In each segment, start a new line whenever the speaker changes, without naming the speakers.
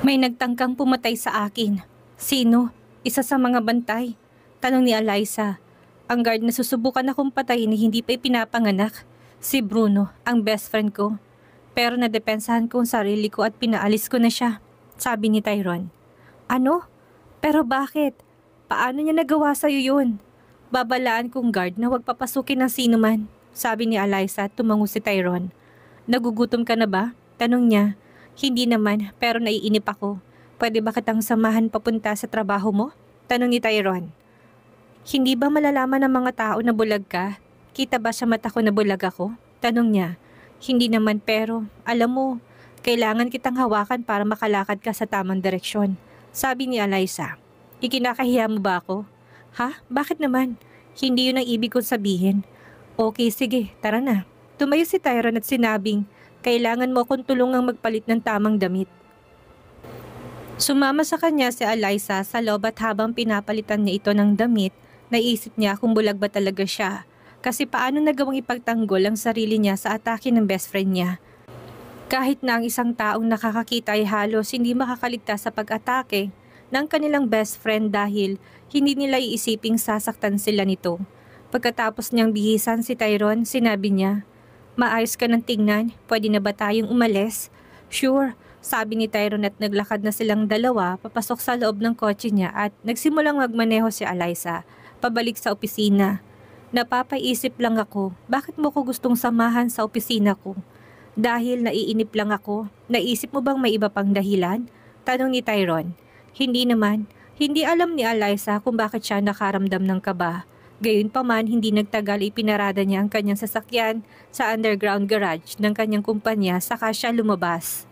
May nagtangkang pumatay sa akin. Sino? Isa sa mga bantay. Tanong ni Eliza. Ang guard na susubukan akong patayin ni hindi pa ipinapanganak. Si Bruno, ang best friend ko. Pero nadepensahan ko ang sarili ko at pinaalis ko na siya. Sabi ni Tyrone. Ano? Pero bakit? Paano niya nagawa sa'yo yun? Babalaan kong guard na huwag papasukin ng sino man. Sabi ni Eliza at tumango si Tyrone. Nagugutom ka na ba? Tanong niya. Hindi naman, pero naiinip ako. Pwede ba kitang samahan papunta sa trabaho mo? Tanong ni Tyrone. Hindi ba malalaman ng mga tao na bulag ka? Kita ba sa mata ko na bulag ako? Tanong niya. Hindi naman pero, alam mo, kailangan kitang hawakan para makalakad ka sa tamang direksyon. Sabi ni Eliza. Ikinakahiya mo ba ako? Ha? Bakit naman? Hindi yun ang ibig kong sabihin. Okay, sige, tara na. Tumayo si Tyrone at sinabing, kailangan mo akong tulungang magpalit ng tamang damit. Sumama sa kanya si Eliza sa loob at habang pinapalitan niya ito ng damit, naisip niya kung bulag ba talaga siya. Kasi paano nagawang ipagtanggol ang sarili niya sa atake ng best friend niya. Kahit na ang isang taong nakakakita ay halos hindi makakaligtas sa pag-atake ng kanilang best friend dahil hindi nila iisiping sasaktan sila nito. Pagkatapos niyang bihisan si Tyrone, sinabi niya, maayos ka ng tingnan, pwede na ba tayong umalis? Sure, sabi ni Tyrone at naglakad na silang dalawa papasok sa loob ng kotse niya at nagsimulang magmaneho si Eliza, pabalik sa opisina. Napapaisip lang ako, bakit mo ko gustong samahan sa opisina ko? Dahil naiinip lang ako, naisip mo bang may iba pang dahilan? Tanong ni Tyrone. Hindi naman, hindi alam ni Eliza kung bakit siya nakaramdam ng kaba. Gayunpaman, hindi nagtagal ipinarada niya ang kanyang sasakyan sa underground garage ng kanyang kumpanya saka siya lumabas.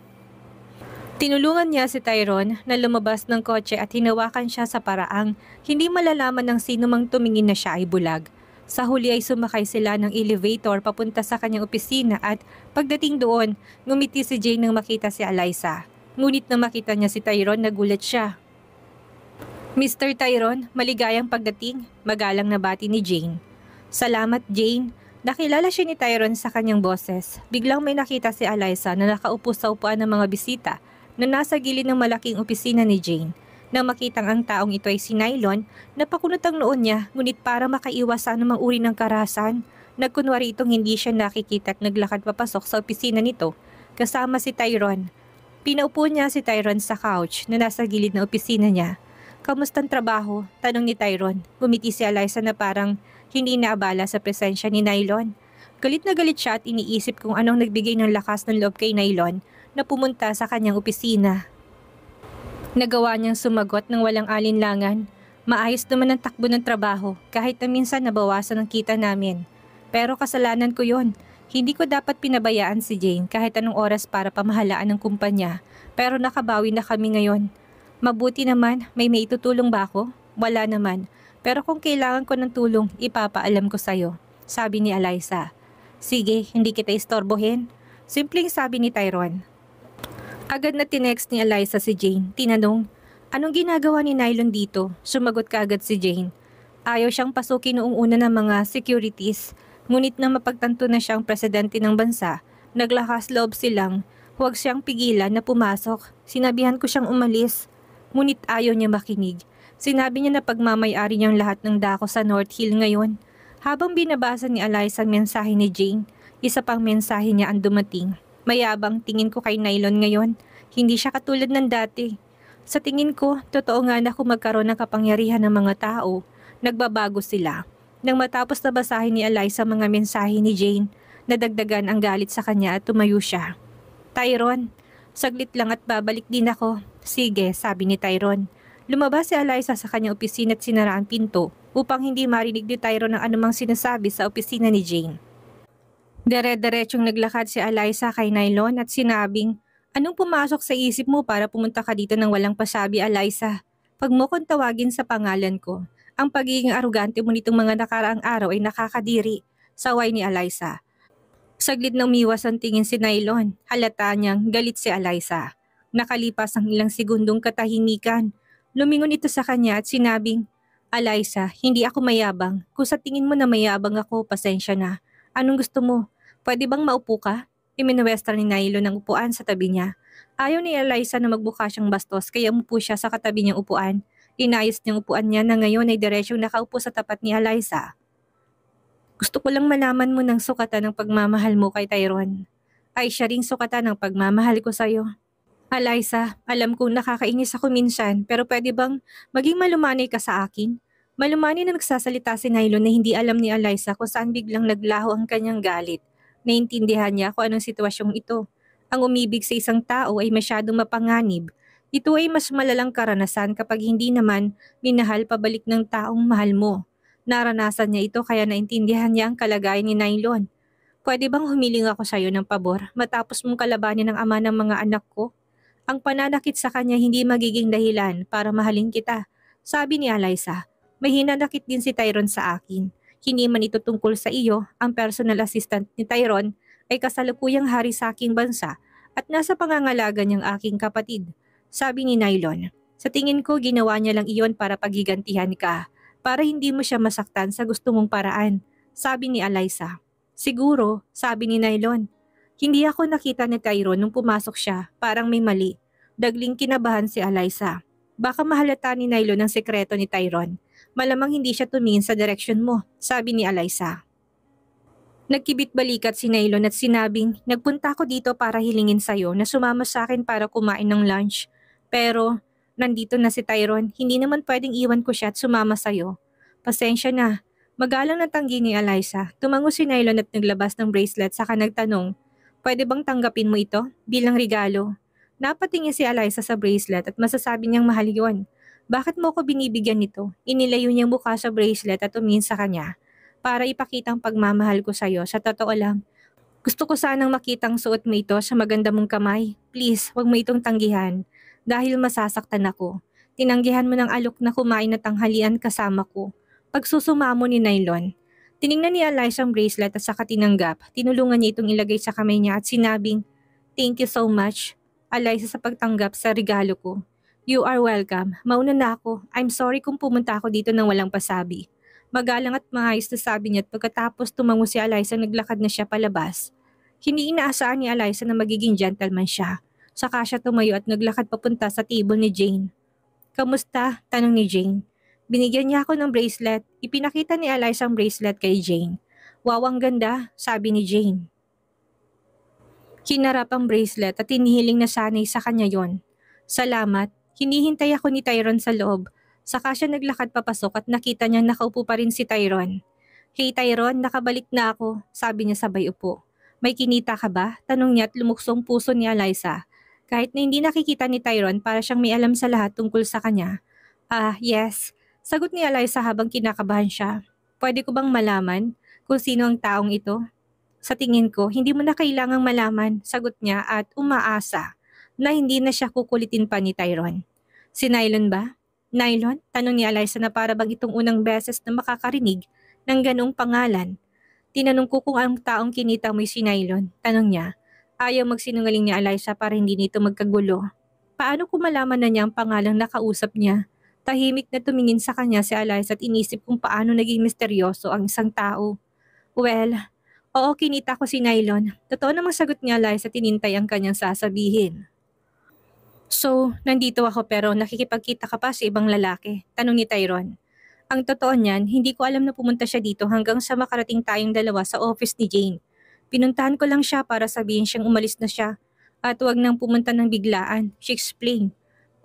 Tinulungan niya si Tyrone na lumabas ng kotse at hinawakan siya sa paraang hindi malalaman ng sino mang tumingin na siya ay bulag. Sa huli ay sumakay sila ng elevator papunta sa kanyang opisina at pagdating doon, ngumiti si Jane nang makita si Eliza. Ngunit nang makita niya si Tyrone, nagulat siya. Mr. Tyrone, maligayang pagdating, magalang na bati ni Jane. Salamat, Jane. Nakilala siya ni Tyrone sa kanyang boses. Biglang may nakita si Eliza na nakaupo sa upuan ng mga bisita na nasa gilid ng malaking opisina ni Jane. Nang makitang ang taong ito ay si Nylon, napakunot ang noon niya ngunit para makaiwas sa anumang uri ng karahasan, nagkunwari itong hindi siya nakikita at naglakad papasok sa opisina nito kasama si Tyrone. Pinaupo niya si Tyrone sa couch na nasa gilid ng opisina niya. Kamustang trabaho? Tanong ni Tyrone. Gumiti si Eliza na parang hindi naabala sa presensya ni Nylon. Galit na galit siya at iniisip kung anong nagbigay ng lakas ng loob kay Nylon na pumunta sa kanyang opisina. Nagawa niyang sumagot ng walang alinlangan. Maayos naman ang takbo ng trabaho kahit na minsan nabawasan ang kita namin. Pero kasalanan ko yon. Hindi ko dapat pinabayaan si Jane kahit anong oras para pamahalaan ng kumpanya. Pero nakabawi na kami ngayon. Mabuti naman, may maitutulong ba ako? Wala naman. Pero kung kailangan ko ng tulong, ipapaalam ko sa'yo. Sabi ni Eliza. Sige, hindi kita istorbohin. Simpleng sabi ni Tyrone. Agad na tinext ni Eliza si Jane. Tinanong, anong ginagawa ni Nylon dito? Sumagot kaagad si Jane. Ayaw siyang pasukin noong una ng mga securities. Ngunit na mapagtanto na siyang presidente ng bansa, naglakas loob silang, huwag siyang pigilan na pumasok. Sinabihan ko siyang umalis. Ngunit ayaw niya makinig. Sinabi niya na pagmamayari niyang lahat ng dako sa North Hill ngayon. Habang binabasa ni Eliza ang mensahe ni Jane, isa pang mensahe niya ang dumating. Mayabang tingin ko kay Nylon ngayon. Hindi siya katulad ng dati. Sa tingin ko, totoo nga na kung magkaroon ng kapangyarihan ng mga tao, nagbabago sila. Nang matapos na basahin ni Eliza mga mensahe ni Jane, nadagdagan ang galit sa kanya at tumayo siya. Tyrone, saglit lang at babalik din ako. Sige, sabi ni Tyrone. Lumabas si Eliza sa kanyang opisina at sinara ang pinto upang hindi marinig ni Tyrone ang anumang sinasabi sa opisina ni Jane. Dire-diretsong naglakad si Eliza kay Nylon at sinabing, anong pumasok sa isip mo para pumunta ka dito ng walang pasabi, Eliza? Pag mo kong tawagin sa pangalan ko, ang pagiging arugante mo nitong mga nakaraang araw ay nakakadiri, saway ni Eliza. Saglit na umiwas ang tingin si Nylon, halata niyang galit si Eliza. Nakalipas ang ilang segundong katahimikan, lumingon ito sa kanya at sinabing, Eliza, hindi ako mayabang. Kung sa tingin mo na mayabang ako, pasensya na. Anong gusto mo? Pwede bang maupo ka? Iminuwesta ni Nylon ang upuan sa tabi niya. Ayaw ni Eliza na magbuka siyang bastos kaya umupo siya sa katabi niyang upuan. Inayos niyang upuan niya na ngayon ay diretsyong nakaupo sa tapat ni Eliza. Gusto ko lang malaman mo ng sukatan ng pagmamahal mo kay Tyrone. Ay siya ring sukatan ng pagmamahal ko sa'yo. Eliza, alam kong nakakainis ako minsan pero pwede bang maging malumanay ka sa akin? Malumanay na nagsasalita si Nylon na hindi alam ni Eliza kung saan biglang naglaho ang kanyang galit. Naintindihan niya kung anong sitwasyong ito. Ang umibig sa isang tao ay masyadong mapanganib. Ito ay mas malalang karanasan kapag hindi naman minahal pabalik ng taong mahal mo. Naranasan niya ito kaya naintindihan niya ang kalagayan ni Nylon. Pwede bang humiling ako sa iyo ng pabor matapos mong kalabanin ang ama ng mga anak ko? Ang pananakit sa kanya hindi magiging dahilan para mahalin kita. Sabi ni Eliza, may hinanakit din si Tyrone sa akin. Hindi man ito tungkol sa iyo, ang personal assistant ni Tyrone ay kasalukuyang hari sa aking bansa at nasa pangangalaga niyang aking kapatid. Sabi ni Nylon, sa tingin ko ginawa niya lang iyon para paghigantihan ka, para hindi mo siya masaktan sa gusto mong paraan. Sabi ni Eliza. Siguro, sabi ni Nylon. Hindi ako nakita ni Tyrone nung pumasok siya, parang may mali. Dagling kinabahan si Eliza. Baka mahalata ni Nylon ang sekreto ni Tyrone. Malamang hindi siya tumingin sa direksyon mo, sabi ni Eliza. Nagkibit balikat si Nylon at sinabing, nagpunta ako dito para hilingin sa'yo na sumama sa akin para kumain ng lunch. Pero, nandito na si Tyrone, hindi naman pwedeng iwan ko siya at sumama sa'yo. Pasensya na. Magalang na tanggi ni Eliza. Tumango si Nylon at naglabas ng bracelet saka nagtanong, pwede bang tanggapin mo ito bilang regalo? Napatingin si Eliza sa bracelet at masasabi niyang mahal yon. Bakit mo ko binibigyan nito? Inilayo niyang mukha sa bracelet at tumingin sa kanya. Para ipakitang pagmamahal ko sa'yo, sa totoo lang. Gusto ko sanang makitang suot mo ito sa maganda mong kamay. Please, wag mo itong tanggihan. Dahil masasaktan ako. Tinanggihan mo ng alok na kumain na tanghalian kasama ko. Pagsusumamo ni Nylon. Tiningnan ni Eliza ang bracelet at saka tinanggap. Tinulungan niya itong ilagay sa kamay niya at sinabing, thank you so much, Eliza, sa pagtanggap sa regalo ko. You are welcome. Mauna na ako. I'm sorry kung pumunta ako dito nang walang pasabi. Magalang at maayos na sabi niya at pagkatapos tumango si Eliza naglakad na siya palabas. Hindi inaasahan ni Eliza na magiging gentleman siya. Saka siya tumayo at naglakad papunta sa table ni Jane. Kamusta? Tanong ni Jane. Binigyan niya ako ng bracelet. Ipinakita ni Eliza ang bracelet kay Jane. Wow, ang ganda, sabi ni Jane. Kinarap ang bracelet at hinihiling na sanay sa kanya yon. Salamat. Hinihintay ako ni Tyrone sa loob. Saka siya naglakad papasok at nakita niyang nakaupo pa rin si Tyrone. Hey Tyrone, nakabalik na ako, sabi niya sabay upo. May kinita ka ba? Tanong niya at lumuksong puso ni Eliza. Kahit na hindi nakikita ni Tyrone para siyang may alam sa lahat tungkol sa kanya. Yes. Sagot ni Eliza habang kinakabahan siya. Pwede ko bang malaman kung sino ang taong ito? Sa tingin ko, hindi mo na kailangang malaman, sagot niya at umaasa na hindi na siya kukulitin pa ni Tyrone. Si Nylon ba? Nylon? Tanong ni Eliza na para bang itong unang beses na makakarinig ng ganoong pangalan. Tinanong ko kung ang taong kinita mo'y si Nylon. Tanong niya. Ayaw magsinungaling ni Eliza para hindi nito magkagulo. Paano ko malaman na niya ang pangalang nakausap niya? Tahimik na tumingin sa kanya si Eliza at inisip kung paano naging misteryoso ang isang tao. Well, oo, kinita ko si Nylon. Totoo namang sagot ni Eliza at tinintay ang kanyang sasabihin. So, nandito ako pero nakikipagkita ka pa sa ibang lalaki? Tanong ni Tyrone. Ang totoo niyan, hindi ko alam na pumunta siya dito hanggang sa makarating tayong dalawa sa office ni Jane. Pinuntahan ko lang siya para sabihin siyang umalis na siya at huwag nang pumunta ng biglaan. She explained.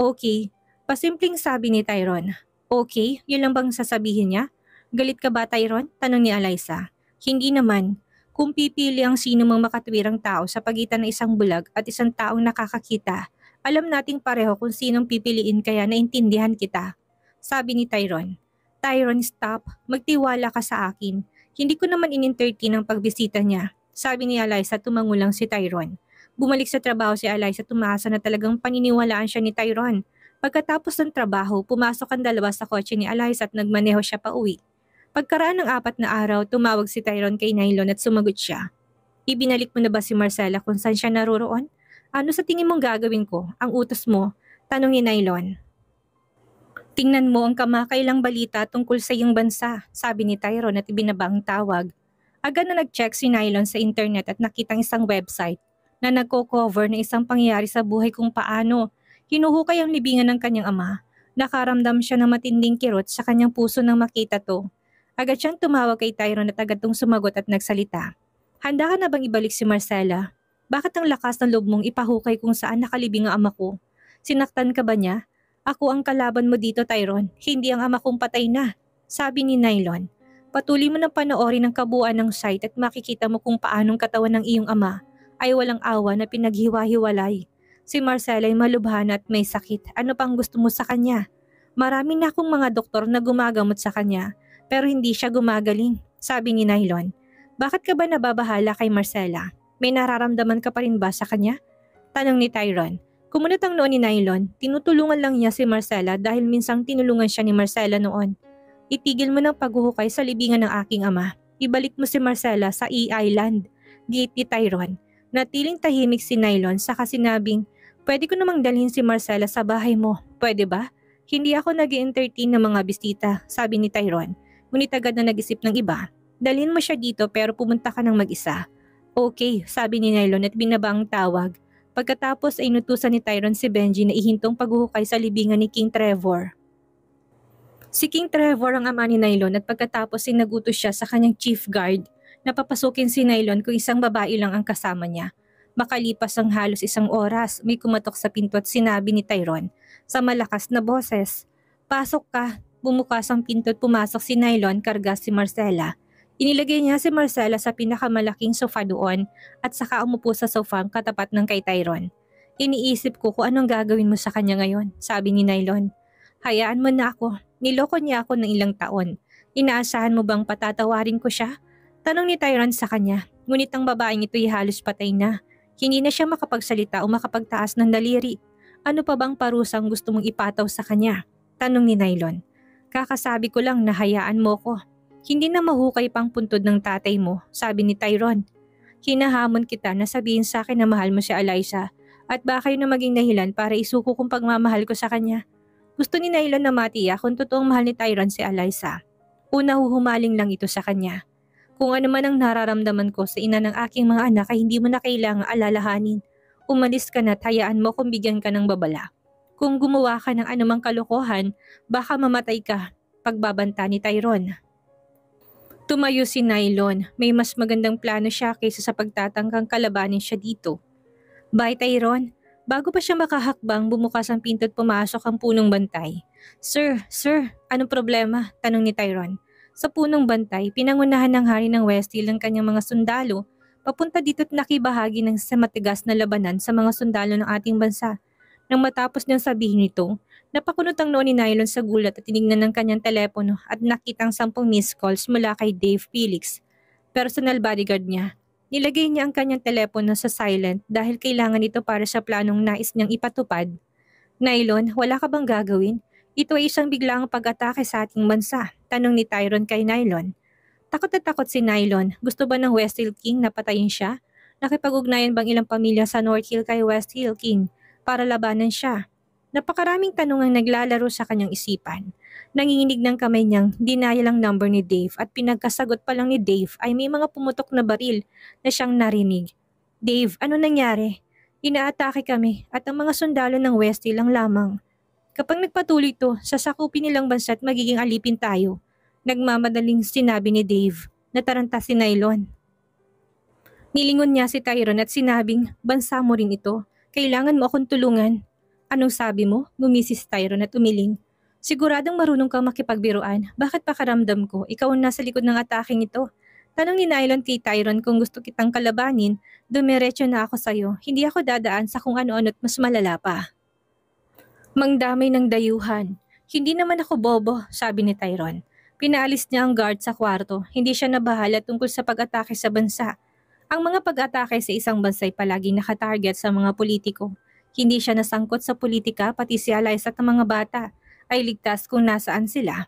Okay. Pasimpleng sabi ni Tyrone. Okay, yun lang bang sasabihin niya? Galit ka ba, Tyrone? Tanong ni Eliza. Hindi naman. Kung pipili ang sino mang makatwirang tao sa pagitan ng isang bulag at isang taong nakakakita, alam nating pareho kung sinong pipiliin kaya naintindihan kita. Sabi ni Tyrone. Tyrone, stop. Magtiwala ka sa akin. Hindi ko naman in-entertain ang pagbisita niya. Sabi ni Eliza, tumango lang si Tyrone. Bumalik sa trabaho si Eliza, tumaasa na talagang paniniwalaan siya ni Tyrone. Pagkatapos ng trabaho, pumasok ang dalawa sa kotse ni Eliza at nagmaneho siya pa uwi. Pagkaraan ng 4 na araw, tumawag si Tyrone kay Nylon at sumagot siya. Ibinalik mo na ba si Marcella kung saan siya naroroon? Ano sa tingin mong gagawin ko? Ang utos mo? Tanong ni Nylon. Tingnan mo ang kamakailang balita tungkol sa iyong bansa, sabi ni Tyrone at ibinaba ang tawag. Agad na nag-check si Nylon sa internet at nakitang isang website na nagko-cover ng isang pangyayari sa buhay kung paano hinuhukay ang libingan ng kanyang ama. Nakaramdam siya ng matinding kirot sa kanyang puso nang makita to. Agad siyang tumawag kay Tyrone at agad tong sumagot at nagsalita. Handa ka na bang ibalik si Marcella? Bakit ang lakas ng loob mong ipahukay kung saan nakalibing ang ama ko? Sinaktan ka ba niya? Ako ang kalaban mo dito, Tyrone. Hindi ang ama kong patay na. Sabi ni Nylon. Patuloy mo na panoorin ang kabuuan ng site at makikita mo kung paanong katawan ng iyong ama ay walang awa na pinaghiwa-hiwalay. Si Marcella ay malubhan at may sakit. Ano pang gusto mo sa kanya? Marami na akong mga doktor na gumagamot sa kanya pero hindi siya gumagaling, sabi ni Nylon. Bakit ka ba nababahala kay Marcella? May nararamdaman ka pa rin ba sa kanya? Tanong ni Tyrone. Kumunot ang noon ni Nylon. Tinutulungan lang niya si Marcella dahil minsang tinulungan siya ni Marcella noon. Itigil mo ng paghuhukay sa libingan ng aking ama. Ibalik mo si Marcella sa E-Island. Giit ni Tyrone. Natiling tahimik si Nylon saka sinabing, pwede ko namang dalhin si Marcella sa bahay mo. Pwede ba? Hindi ako nag-entertain ng mga bisita, sabi ni Tyrone. Ngunit agad na nag-isip ng iba. Dalhin mo siya dito pero pumunta ka ng mag-isa. Okay, sabi ni Nylon at binaba ang tawag. Pagkatapos ay inutusan ni Tyrone si Benji na ihintong paghuhukay sa libingan ni King Trevor. Si King Trevor ang ama ni Nylon at pagkatapos ay nagutos siya sa kanyang chief guard na papasukin si Nylon kung isang babae lang ang kasama niya. Makalipas ang halos 1 oras, may kumatok sa pinto at sinabi ni Tyrone sa malakas na boses, "Pasok ka." Bumukas ang pinto at pumasok si Nylon karga si Marcella. Inilagay niya si Marcella sa pinakamalaking sofa doon at saka umupo sa sofa ang katapat ng kay Tyrone. Iniisip ko kung anong gagawin mo sa kanya ngayon, sabi ni Nylon. Hayaan mo na ako. Niloko niya ako ng ilang taon. Inaasahan mo bang patatawarin ko siya? Tanong ni Tyrone sa kanya. Ngunit ang babaeng ito'y halos patay na. Hindi na siya makapagsalita o makapagtaas ng daliri. Ano pa bang parusang gusto mong ipataw sa kanya? Tanong ni Nylon. Kakasabi ko lang na hayaan mo ko. Hindi na mahukay pang puntod ng tatay mo, sabi ni Tyrone. Hinahamon kita na sabihin sa akin na mahal mo si Eliza at baka yun na maging dahilan para isuko kong pagmamahal ko sa kanya. Gusto ni Nylon na matiyak kung totoong mahal ni Tyrone si Eliza. Una huhumaling lang ito sa kanya. Kung ano man ang nararamdaman ko sa ina ng aking mga anak ay hindi mo na kailangang alalahanin. Umalis ka na at hayaan mo kung bigyan ka ng babala. Kung gumawa ka ng anumang kalokohan, baka mamatay ka, pagbabanta ni Tyrone. Tumayo si Nylon. May mas magandang plano siya kaysa sa pagtatangkang kalabanin siya dito. Bye Tyrone. Bago pa siya makahakbang, bumukas ang pinto at pumasok ang punong bantay. Sir, anong problema? Tanong ni Tyrone. Sa punong bantay, pinangunahan ng hari ng Westhill ang kanyang mga sundalo. Papunta dito at nakibahagi ng sa matigas na labanan sa mga sundalo ng ating bansa. Nang matapos niyang sabihin ito, napakunot ang noo ni Nylon sa gulat at tinignan ng kanyang telepono at nakitang 10 missed calls mula kay Dave Felix, personal bodyguard niya. Nilagay niya ang kanyang telepono sa silent dahil kailangan ito para sa planong nais niyang ipatupad. Nylon, wala ka bang gagawin? Ito ay isang biglang pag-atake sa ating bansa, tanong ni Tyrone kay Nylon. Takot na takot si Nylon. Gusto ba ng Westhill King na patayin siya? Nakipag-ugnayan bang ilang pamilya sa North Hill kay Westhill King para labanan siya? Napakaraming tanong ang naglalaro sa kanyang isipan. Nanginginig ng kamay niyang dinayal ang number ni Dave at pinagkasagot pa lang ni Dave ay may mga pumutok na baril na siyang narinig. Dave, ano nangyari? Inaatake kami at ang mga sundalo ng Westhill lang lamang. Kapag nagpatuloy ito, sasakupin nilang bansa at magiging alipin tayo. Nagmamadaling sinabi ni Dave. Nataranta si Nylon. Nilingon niya si Tyrone at sinabing, bansa mo rin ito. Kailangan mo akong tulungan. Anong sabi mo? Ngumisi si Tyrone at umiling. Siguradong marunong kang makipagbiruan. Bakit pakaramdam ko? Ikaw ang nasa likod ng ataking ito. Tanong ni Nylon kay Tyrone kung gusto kitang kalabanin, dumiretso na ako sa'yo. Hindi ako dadaan sa kung ano-ano at mas malala pa. Mangdamay ng dayuhan. Hindi naman ako bobo, sabi ni Tyrone. Pinaalis niya ang guard sa kwarto. Hindi siya nabahala tungkol sa pag-atake sa bansa. Ang mga pag-atake sa isang bansa ay palaging nakatarget sa mga politiko. Hindi siya nasangkot sa politika pati si Eliza at ang mga bata ay ligtas kung nasaan sila.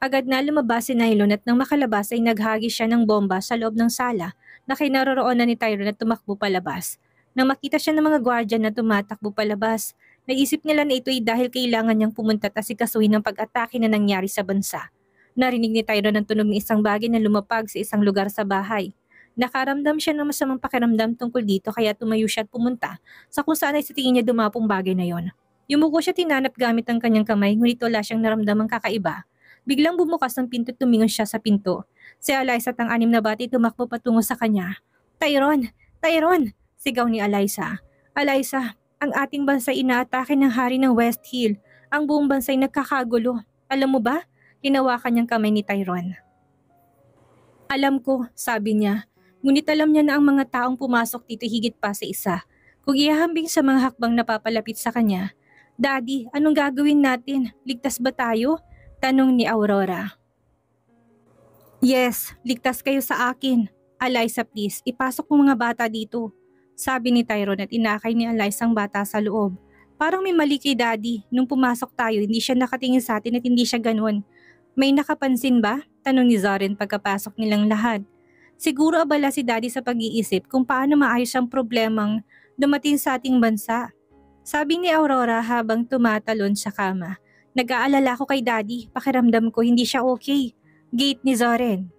Agad na lumabas si Nylon at nang makalabas ay naghagi siya ng bomba sa loob ng sala na kinaroroonan ni Tyrone at tumakbo palabas. Nang makita siya ng mga gwardiya na tumatakbo palabas, naisip nila na ito ay dahil kailangan niyang pumunta at asikasuhin ng pag-atake na nangyari sa bansa. Narinig ni Tyrone ang tunog ng isang bagay na lumapag sa isang lugar sa bahay. Nakaramdam siya ng masamang pakiramdam tungkol dito kaya tumayo siya at pumunta sa kung saan ay sa tingin niya dumapong bagay na yon. Yumuko siya tinanap gamit ang kanyang kamay ngunit wala siyang naramdamang kakaiba. Biglang bumukas ang pinto at tumingon siya sa pinto. Si Eliza at ang 6 na bata tumakbo patungo sa kanya. Tyrone! Tyrone! Sigaw ni Eliza. Eliza, ang ating bansay inaatake ng hari ng West Hill. Ang buong bansay nagkakagulo. Alam mo ba? Hinawakan niyang kamay ni Tyrone. Alam ko, sabi niya. Ngunit alam niya na ang mga taong pumasok dito higit pa sa isa. Kung ihahambing sa mga hakbang na papalapit sa kanya. Daddy, anong gagawin natin? Ligtas ba tayo? Tanong ni Aurora. Yes, ligtas kayo sa akin. Eliza, please, ipasok mo mga bata dito. Sabi ni Tyrone at inakay ni Eliza ang bata sa loob. Parang may mali kay Daddy. Nung pumasok tayo, hindi siya nakatingin sa atin at hindi siya ganun. May nakapansin ba? Tanong ni Zorin pagkapasok nilang lahat. Siguro abala si Daddy sa pag-iisip kung paano maayos ang problemang dumating sa ating bansa. Sabi ni Aurora habang tumatalon sa kama. Nag-aalala ko kay Daddy, pakiramdam ko hindi siya okay. Gate ni Zorin.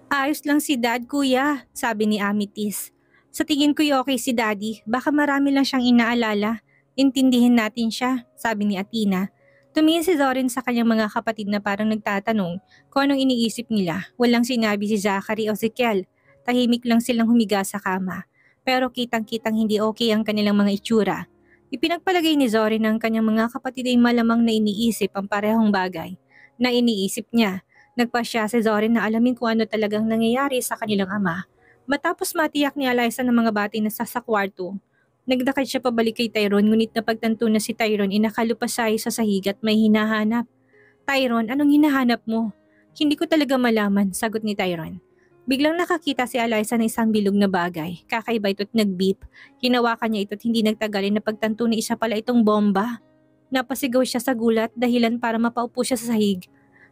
Ayos lang si Dad, kuya, sabi ni Amethyst. Sa tingin ko okay si Daddy, baka marami lang siyang inaalala. Intindihin natin siya, sabi ni Athena. Tumingin si Zorin sa kanyang mga kapatid na parang nagtatanong kung anong iniisip nila. Walang sinabi si Zachary o si Kel. Tahimik lang silang humiga sa kama. Pero kitang-kitang hindi okay ang kanilang mga itsura. Ipinagpalagay ni Zorin ng kanyang mga kapatid ay malamang na iniisip ang parehong bagay na iniisip niya. Nagpa siya si Zorin na alamin kung ano talagang nangyayari sa kanilang ama. Matapos matiyak ni Eliza ng mga bata na sa kwarto, nagdakad siya pabalik kay Tyrone ngunit napagtanto na si Tyrone ay nakalupasay sa sahig at may hinahanap. Tyrone, anong hinahanap mo? Hindi ko talaga malaman, sagot ni Tyrone. Biglang nakakita si Eliza ng isang bilog na bagay. Kakaiba ito at nag-beep. Hinawakan niya ito at hindi nagtagal ay napagtanto na isa pala itong bomba. Napasigaw siya sa gulat dahilan para mapaupo siya sa sahig.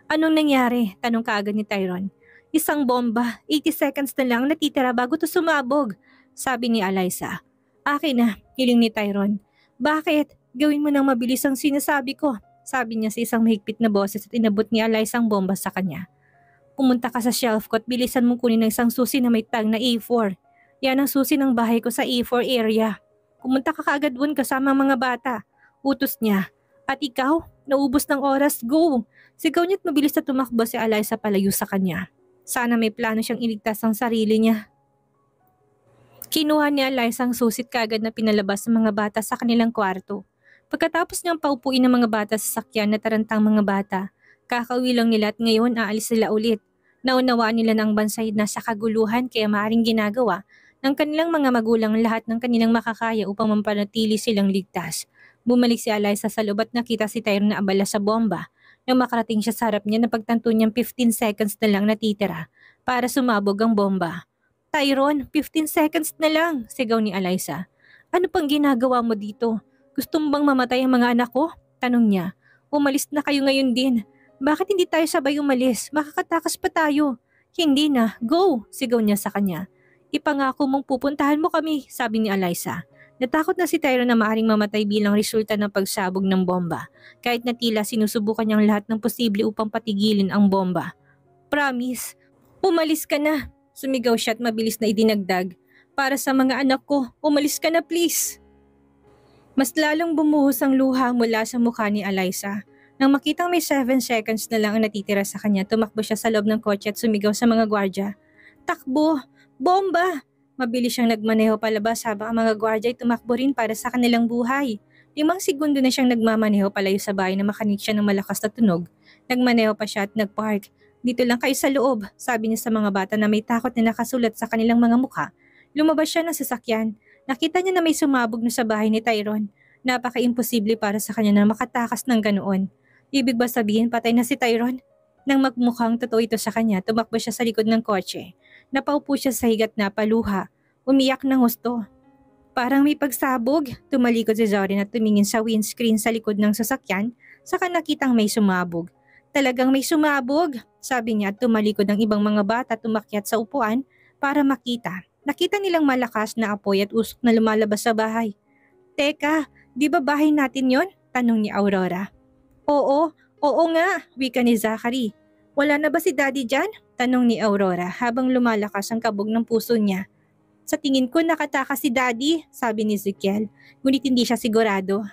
Anong nangyari? Tanong kaagad ni Tyrone. Isang bomba, 80 seconds na lang natitira bago to sumabog, sabi ni Eliza. Akin na, hiling ni Tyrone. Bakit? Gawin mo nang mabilis ang sinasabi ko, sabi niya sa isang mahigpit na boses at inabot ni Eliza ang bomba sa kanya. Pumunta ka sa shelf ko at bilisan mong kunin ng isang susi na may tag na A4. Yan ang susi ng bahay ko sa A4 area. Pumunta ka kaagad doon kasama ang mga bata. Utos niya. At ikaw, naubos ng oras, go! Sigaw niya at mabilis na tumakbo si Eliza palayo sa kanya. Sana may plano siyang iligtas ang sarili niya. Kinuha ni Eliza ang susit kagad na pinalabas ng mga bata sa kanilang kwarto. Pagkatapos niyang paupuin ng mga bata sa sakyan na tarantang mga bata, kakauwi lang nila at ngayon aalis sila ulit. Naunawaan nila na ang bansay na sa kaguluhan kaya maaaring ginagawa ng kanilang mga magulang lahat ng kanilang makakaya upang mampanatili silang ligtas. Bumalik si Eliza sa loob at nakita si Tyrone na abala sa bomba. Nang makarating siya sa harap niya, napagtanto niyang 15 seconds na lang natitira para sumabog ang bomba. Tyrone, 15 seconds na lang, sigaw ni Eliza. Ano pang ginagawa mo dito? Gusto mo bang mamatay ang mga anak ko? Tanong niya. Umalis na kayo ngayon din. Bakit hindi tayo sabay umalis? Makakatakas pa tayo. Hindi na, go, sigaw niya sa kanya. Ipangako mong pupuntahan mo kami, sabi ni Eliza. Natakot na si Tyrone na maaaring mamatay bilang resulta ng pagsabog ng bomba. Kahit na tila sinusubukan niyang lahat ng posible upang patigilin ang bomba. Promise, umalis ka na. Sumigaw siya at mabilis na idinagdag. Para sa mga anak ko, umalis ka na please. Mas lalong bumuhos ang luha mula sa mukha ni Eliza. Nang makitang may 7 seconds na lang ang natitira sa kanya, tumakbo siya sa loob ng kotse at sumigaw sa mga gwardya. Takbo! Bomba! Mabilis siyang nagmaneho palabas habang ang mga gwardya ay tumakbo rin para sa kanilang buhay. 5 segundo na siyang nagmamaneho palayo sa bahay na makanig siya ng malakas na tunog. Nagmaneho pa siya at nagpark. Dito lang kayo sa loob, sabi niya sa mga bata na may takot na nakasulat sa kanilang mga mukha. Lumabas siya ng sasakyan. Nakita niya na may sumabog na sa bahay ni Tyrone. Napaka-imposible para sa kanya na makatakas ng ganoon. Ibig ba sabihin patay na si Tyrone? Nang magmukhang totoo ito sa kanya, tumakbo siya sa likod ng kotse. Napaupo siya sa higat na paluha. Umiyak ng husto. Parang may pagsabog. Tumalikod si Zorin at tumingin sa windscreen sa likod ng sasakyan, saka nakitang may sumabog. Talagang may sumabog, sabi niya at tumalikod ang ibang mga bata tumakyat sa upuan para makita. Nakita nilang malakas na apoy at usok na lumalabas sa bahay. Teka, di ba bahay natin yon? Tanong ni Aurora. Oo, Oo nga, wika ni Zachary. Wala na ba si Daddy dyan? Tanong ni Aurora habang lumalakas ang kabog ng puso niya. Sa tingin ko nakatakas si Daddy, sabi ni Ezekiel, ngunit hindi siya sigurado.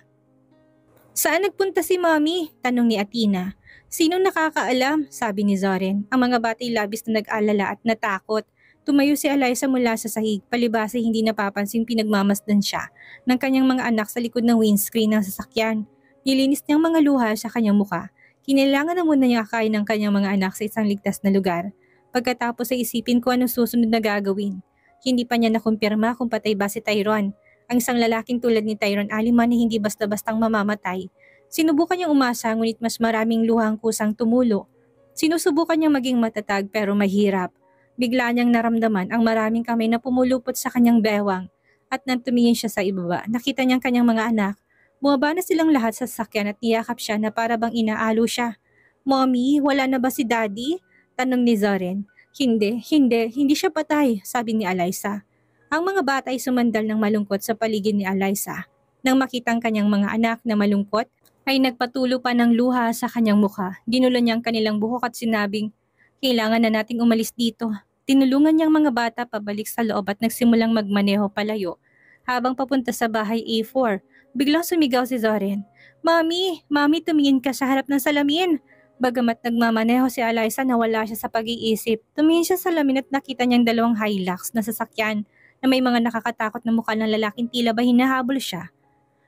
Saan nagpunta si Mommy? Tanong ni Athena. Sinong nakakaalam? Sabi ni Zoren. Ang mga batay labis na nag-alala at natakot. Tumayo si Eliza mula sa sahig, palibasa hindi napapansing pinagmamasdan siya ng kanyang mga anak sa likod ng windscreen ng sasakyan. Nilinis niyang mga luha sa kanyang muka. Kinailangan na muna niya akayin ng kanyang mga anak sa isang ligtas na lugar. Pagkatapos ay isipin ko anong susunod na gagawin. Hindi pa niya nakumpirma kung patay ba si Tyrone. Ang isang lalaking tulad ni Tyrone Aliman na hindi basta-bastang mamamatay. Sinubukan niyang umasa ngunit mas maraming luhang kusang tumulo. Sinusubukan niyang maging matatag pero mahirap. Bigla niyang naramdaman ang maraming kamay na pumulupot sa kanyang bewang at nang tumingin siya sa ibaba, nakita niyang kanyang mga anak. Bumaba na silang lahat sa sasakyan at niyakap siya na para bang inaalo siya. Mommy, wala na ba si Daddy? Tanong ni Zoren. Hindi siya patay, sabi ni Eliza. Ang mga bata ay sumandal ng malungkot sa paligid ni Eliza. Nang makitang kanyang mga anak na malungkot, ay nagpatulo pa ng luha sa kanyang mukha. Ginulo niyang kanilang buhok at sinabing, kailangan na nating umalis dito. Tinulungan niyang mga bata pabalik sa loob at nagsimulang magmaneho palayo. Habang papunta sa bahay A4, biglang sumigaw si Zoren. Mami, tumingin ka sa harap ng salamin. Bagamat nagmamaneho si Eliza na wala siya sa pag-iisip, tumingin siya sa salamin at nakita niyang dalawang Hilux na sasakyan na may mga nakakatakot na mukha ng lalaking tila ba hinahabol siya.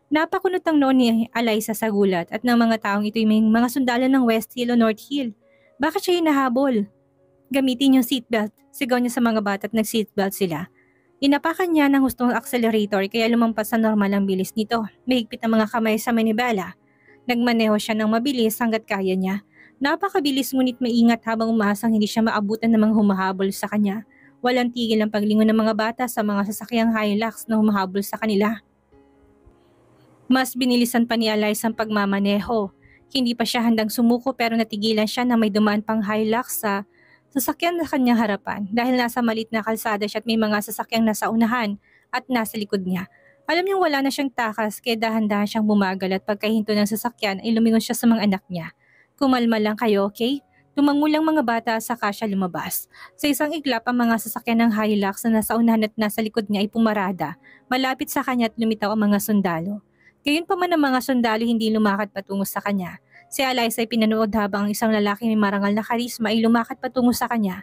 Napakunot ang noon ni Eliza sa gulat at ng mga taong ito'y may mga sundalo ng West Hill o North Hill. Bakit siya hinahabol? Gamitin yung seatbelt. Sigaw niya sa mga bata at nag-seatbelt sila. Inapakan niya ng hustong accelerator kaya lumampas sa normal ang bilis nito. Mahigpit ang mga kamay sa manibela. Nagmaneho siya ng mabilis hanggat kaya niya. Napakabilis ngunit maingat habang umaasang hindi siya maabutan ng mga humahabol sa kanya. Walang tigil ang paglingon ng mga bata sa mga sasakyang Hilux na humahabol sa kanila. Mas binilisan pa ni Eliza ang pagmamaneho. Hindi pa siya handang sumuko pero natigilan siya na may dumaan pang Hilux sa sasakyan na kanyang harapan dahil nasa maliit na kalsada siya at may mga sasakyang nasa unahan at nasa likod niya. Alam niyang wala na siyang takas kaya dahan-dahan siyang bumagal at pagkahinto ng sasakyan ay lumingon siya sa mga anak niya. Kumalma lang kayo, okay? Tumangulang mga bata saka siya lumabas. Sa isang iglap ang mga sasakyan ng Hilux na nasa unahan at nasa likod niya ay pumarada. Malapit sa kanya at lumitaw ang mga sundalo. Gayunpaman ang mga sundalo hindi lumakad patungo sa kanya. Si Eliza ay pinanood habang ang isang lalaki may marangal na karisma ay lumakad patungo sa kanya.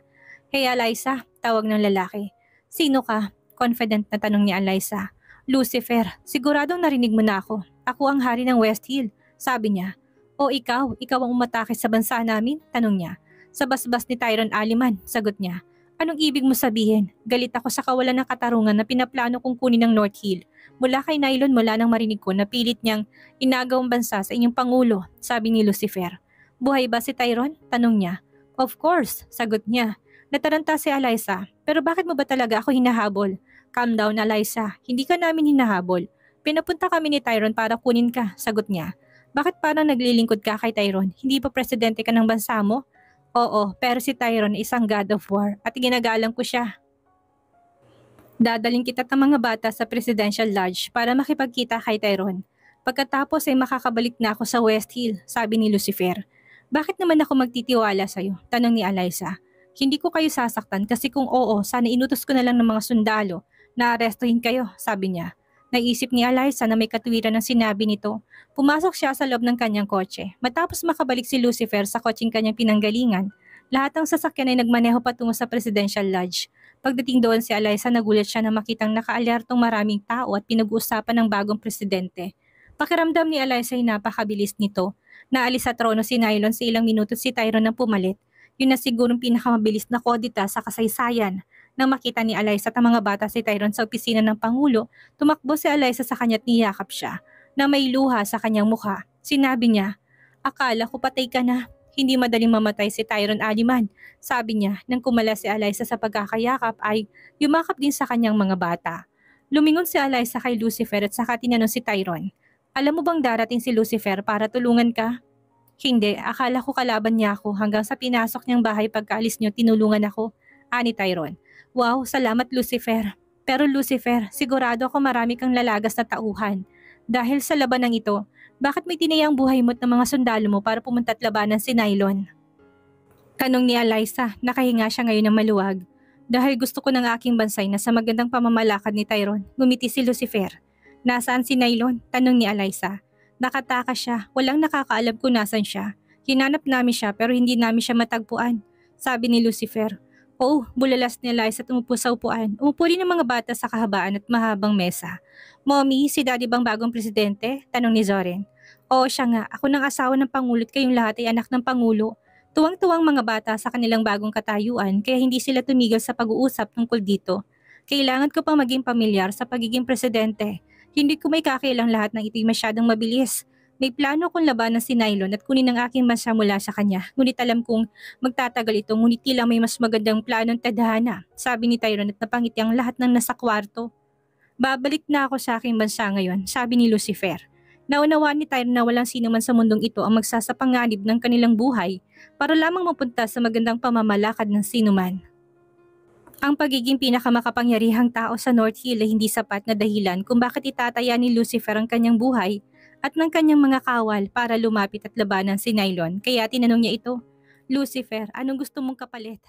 Hey Eliza, tawag ng lalaki. Sino ka? Confident na tanong ni Eliza. Lucifer, siguradong narinig mo na ako. Ako ang hari ng West Hill, sabi niya. O ikaw ang umatake sa bansa namin? Tanong niya. Sa basbas ni Tyrone Aliman, sagot niya. Anong ibig mo sabihin? Galit ako sa kawalan ng katarungan na pinaplano kong kunin ng North Hill. Mula kay Nylon mula nang marinig ko na pilit niyang inagaw ang bansa sa inyong pangulo, sabi ni Lucifer. Buhay ba si Tyrone? Tanong niya. Of course, sagot niya. Nataranta si Eliza, pero bakit mo ba talaga ako hinahabol? Calm down Eliza, hindi ka namin hinahabol. Pinapunta kami ni Tyrone para kunin ka, sagot niya. Bakit parang naglilingkod ka kay Tyrone? Hindi ba presidente ka ng bansa mo? Oo, pero si Tyrone ay isang god of war at ginagalang ko siya. Dadaling kita ng mga bata sa Presidential Lodge para makipagkita kay Tyrone. Pagkatapos ay makakabalik na ako sa West Hill, sabi ni Lucifer. Bakit naman ako magtitiwala sa'yo? Tanong ni Eliza. Hindi ko kayo sasaktan kasi kung oo, sana inutos ko na lang ng mga sundalo na arestuhin kayo, sabi niya. Naisip ni Eliza na may katuwiran ng sinabi nito. Pumasok siya sa loob ng kanyang kotse. Matapos makabalik si Lucifer sa kotseng kanyang pinanggalingan, lahat ng sasakyan ay nagmaneho patungo sa Presidential Lodge. Pagdating doon si Eliza nagulat siya na makitang nakaalertong maraming tao at pinag-uusapan ng bagong presidente. Pakiramdam ni Eliza ay napakabilis nito. Naalis sa trono si Nylon sa ilang minuto si Tyrone nang pumalit. Yun na sigurong pinakamabilis na kodita sa kasaysayan. Nang makita ni Eliza at ang mga bata si Tyrone sa opisina ng Pangulo, tumakbo si Eliza sa kanya at niyakap siya. Na may luha sa kanyang mukha. Sinabi niya, akala ko patay ka na. Hindi madaling mamatay si Tyrone Aliman. Sabi niya, nang kumala si Eliza sa pagkakayakap ay yumakap din sa kanyang mga bata. Lumingon si Eliza kay Lucifer at saka tinanong si Tyrone, alam mo bang darating si Lucifer para tulungan ka? Hindi, akala ko kalaban niya ako hanggang sa pinasok niyang bahay pagkaalis niyo tinulungan ako, ani Tyrone. Wow, salamat Lucifer. Pero Lucifer, sigurado ako marami kang lalagas na tauhan. Dahil sa labanang ito, Bakit may tinayang buhay mo't ng mga sundalo mo para pumunta at labanan si Nylon? Tanong ni Eliza, nakahinga siya ngayon ng maluwag. Dahil gusto ko ng aking bansay na sa magandang pamamalakad ni Tyrone, ngumiti si Lucifer. Nasaan si Nylon? Tanong ni Eliza. Nakataka siya, walang nakakaalam kung nasan siya. Hinanap namin siya pero hindi namin siya matagpuan. Sabi ni Lucifer. Oh, bulalas ni Eliza at umupo sa upuan. Umupo rin ng mga bata sa kahabaan at mahabang mesa. Mommy, si Daddy bang bagong presidente? Tanong ni Zoren. Oo, siya nga. Ako ng asawa ng Pangulo at kayong lahat ay anak ng Pangulo. Tuwang-tuwang mga bata sa kanilang bagong katayuan kaya hindi sila tumigil sa pag-uusap tungkol dito. Kailangan ko pang maging pamilyar sa pagiging presidente. Hindi ko may kakailang lahat ng ito'y masyadong mabilis. May plano akong labanan si Nylon at kunin ang aking bansa mula sa kanya. Ngunit alam kong magtatagal ito ngunit tila may mas magandang planong tadhana. Sabi ni Tyrone at napangiti ang lahat ng nasa kwarto. Babalik na ako sa aking bansa ngayon, sabi ni Lucifer. Naunawaan ni Tyrone na walang sino man sa mundong ito ang magsasapanganib ng kanilang buhay para lamang mapunta sa magandang pamamalakad ng sinuman. Ang pagiging pinakamakapangyarihang tao sa North Hill ay hindi sapat na dahilan kung bakit itataya ni Lucifer ang kanyang buhay at ng kanyang mga kawal para lumapit at labanan si Nylon. Kaya tinanong niya ito, Lucifer, anong gusto mong kapalit?